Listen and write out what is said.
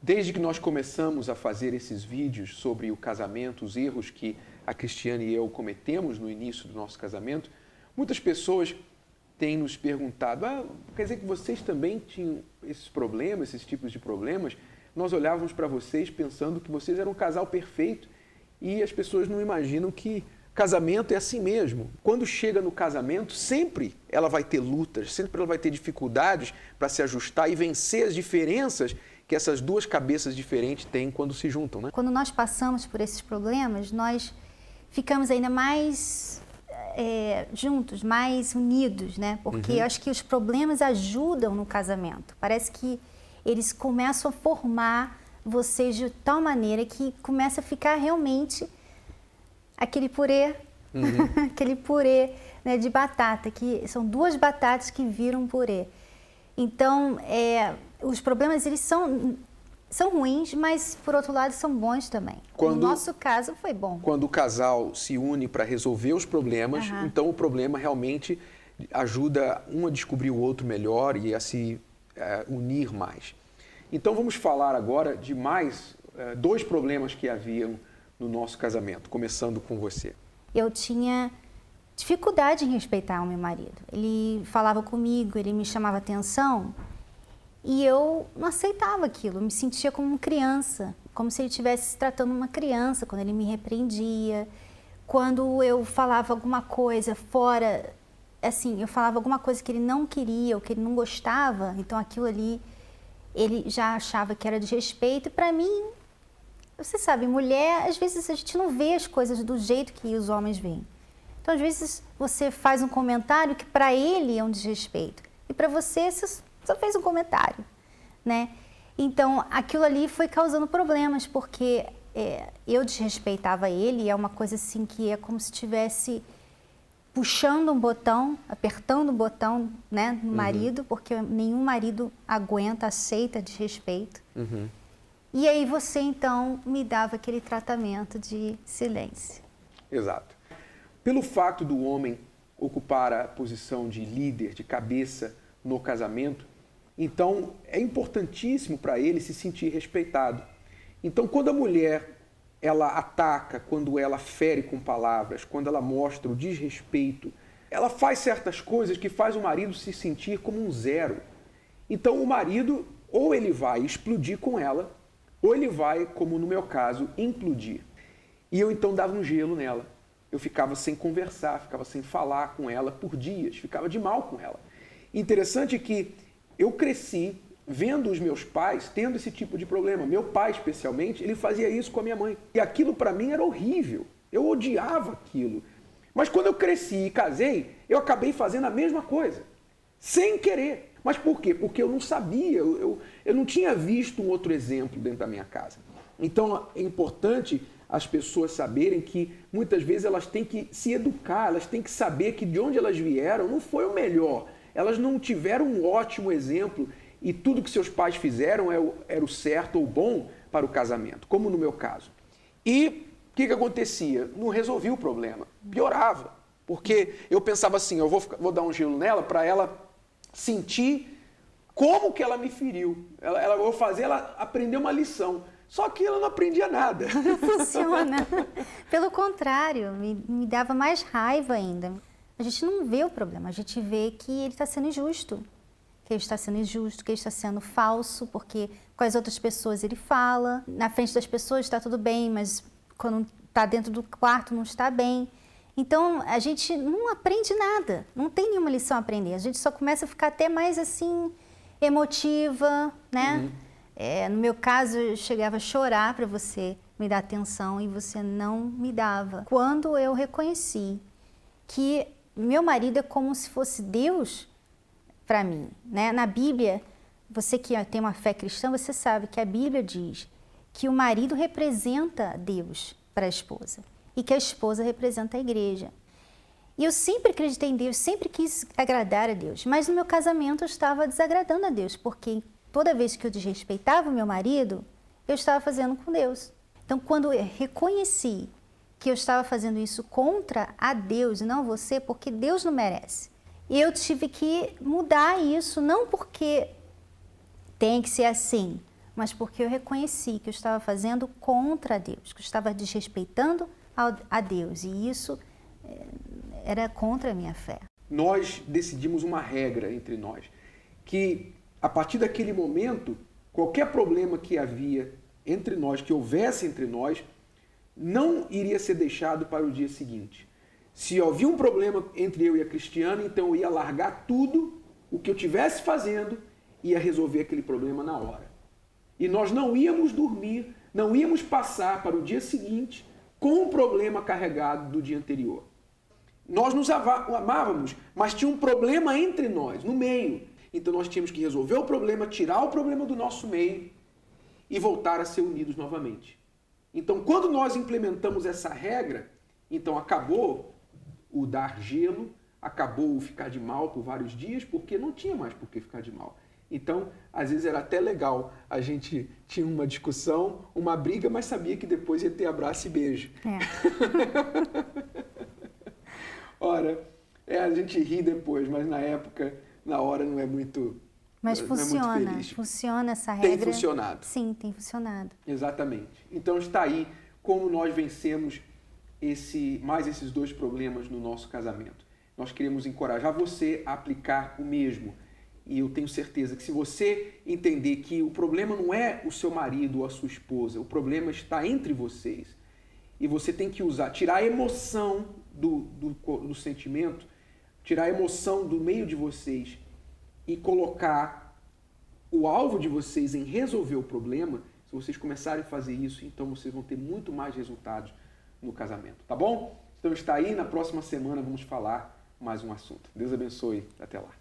Desde que nós começamos a fazer esses vídeos sobre o casamento, os erros que a Cristiane e eu cometemos no início do nosso casamento, muitas pessoas têm nos perguntado, quer dizer que vocês também tinham esses problemas, esses tipos de problemas? Nós olhávamos para vocês pensando que vocês eram um casal perfeito e as pessoas não imaginam que casamento é assim mesmo. Quando chega no casamento, sempre ela vai ter lutas, sempre ela vai ter dificuldades para se ajustar e vencer as diferenças que essas duas cabeças diferentes têm quando se juntam, né? Quando nós passamos por esses problemas, nós ficamos ainda mais juntos, mais unidos, né? Porque eu acho que os problemas ajudam no casamento. Parece que eles começam a formar vocês de tal maneira que começa a ficar realmente aquele purê, aquele purê, né, de batata, que são duas batatas que viram purê. Então, os problemas, eles são ruins, mas, por outro lado, são bons também. No nosso caso, foi bom. Quando o casal se une para resolver os problemas, então o problema realmente ajuda um a descobrir o outro melhor e a se unir mais. Então, vamos falar agora de mais dois problemas que haviam no nosso casamento, começando com você. Eu tinha dificuldade em respeitar o meu marido. Ele falava comigo, ele me chamava atenção e eu não aceitava aquilo. Eu me sentia como uma criança, como se ele estivesse se tratando uma criança, quando ele me repreendia. Quando eu falava alguma coisa fora, assim, eu falava alguma coisa que ele não queria ou que ele não gostava, então aquilo ali ele já achava que era desrespeito. E para mim, você sabe, mulher, às vezes a gente não vê as coisas do jeito que os homens veem. Então, às vezes, você faz um comentário que para ele é um desrespeito. E para você só fez um comentário, né? Então, aquilo ali foi causando problemas, porque eu desrespeitava ele, e é uma coisa assim que é como se estivesse puxando um botão, apertando um botão, né, no marido, porque nenhum marido aguenta, aceita desrespeito. E aí você, então, me dava aquele tratamento de silêncio. Exato. Pelo fato do homem ocupar a posição de líder, de cabeça no casamento, então é importantíssimo para ele se sentir respeitado. Então, quando a mulher ela ataca, quando ela fere com palavras, quando ela mostra o desrespeito, ela faz certas coisas que faz o marido se sentir como um zero. Então, o marido, ou ele vai explodir com ela, ou ele vai, como no meu caso, implodir. E eu então dava um gelo nela. Eu ficava sem conversar, ficava sem falar com ela por dias, ficava de mal com ela. Interessante que eu cresci vendo os meus pais tendo esse tipo de problema. Meu pai, especialmente, ele fazia isso com a minha mãe. E aquilo para mim era horrível. Eu odiava aquilo. Mas quando eu cresci e casei, eu acabei fazendo a mesma coisa, sem querer. Mas por quê? Porque eu não sabia, eu não tinha visto um outro exemplo dentro da minha casa. Então é importante as pessoas saberem que muitas vezes elas têm que se educar, elas têm que saber que de onde elas vieram não foi o melhor. Elas não tiveram um ótimo exemplo e tudo que seus pais fizeram era o certo ou bom para o casamento, como no meu caso. E o que acontecia? Não resolvia o problema, piorava. Porque eu pensava assim, eu vou dar um gelo nela para ela sentir como que ela me feriu. Eu vou fazer ela aprender uma lição. Só que ela não aprendia nada. Não funciona. Pelo contrário, me dava mais raiva ainda. A gente não vê o problema, a gente vê que ele está sendo injusto. Que ele está sendo injusto, que ele está sendo falso, porque com as outras pessoas ele fala. Na frente das pessoas está tudo bem, mas quando está dentro do quarto não está bem. Então, a gente não aprende nada, não tem nenhuma lição a aprender. A gente só começa a ficar até mais assim, emotiva, né? No meu caso, eu chegava a chorar para você me dar atenção e você não me dava. Quando eu reconheci que meu marido é como se fosse Deus para mim, né? Na Bíblia, você que tem uma fé cristã, você sabe que a Bíblia diz que o marido representa Deus para a esposa e que a esposa representa a igreja. E eu sempre acreditei em Deus, sempre quis agradar a Deus, mas no meu casamento eu estava desagradando a Deus, porque toda vez que eu desrespeitava o meu marido, eu estava fazendo com Deus. Então, quando eu reconheci que eu estava fazendo isso contra a Deus e não você, porque Deus não merece, eu tive que mudar isso, não porque tem que ser assim, mas porque eu reconheci que eu estava fazendo contra Deus, que eu estava desrespeitando a Deus, e isso era contra a minha fé. Nós decidimos uma regra entre nós, que a partir daquele momento, qualquer problema que havia entre nós, que houvesse entre nós, não iria ser deixado para o dia seguinte. Se havia um problema entre eu e a Cristiana, então eu ia largar tudo o que eu estivesse fazendo e ia resolver aquele problema na hora. E nós não íamos dormir, não íamos passar para o dia seguinte com o problema carregado do dia anterior. Nós nos amávamos, mas tinha um problema entre nós, no meio. Então nós tínhamos que resolver o problema, tirar o problema do nosso meio e voltar a ser unidos novamente. Então, quando nós implementamos essa regra, então acabou o dar gelo, acabou o ficar de mal por vários dias, porque não tinha mais por que ficar de mal. Então, às vezes era até legal, a gente tinha uma discussão, uma briga, mas sabia que depois ia ter abraço e beijo. Ora, a gente ri depois, mas na época, na hora não é muito. Mas funciona, é muito funciona essa regra. Tem funcionado. Sim, tem funcionado. Exatamente. Então está aí como nós vencemos mais esses dois problemas no nosso casamento. Nós queremos encorajar você a aplicar o mesmo. E eu tenho certeza que se você entender que o problema não é o seu marido ou a sua esposa, o problema está entre vocês, e você tem que tirar a emoção do sentimento, tirar a emoção do meio de vocês e colocar o alvo de vocês em resolver o problema, se vocês começarem a fazer isso, então vocês vão ter muito mais resultados no casamento, tá bom? Então está aí, na próxima semana vamos falar mais um assunto. Deus abençoe, até lá.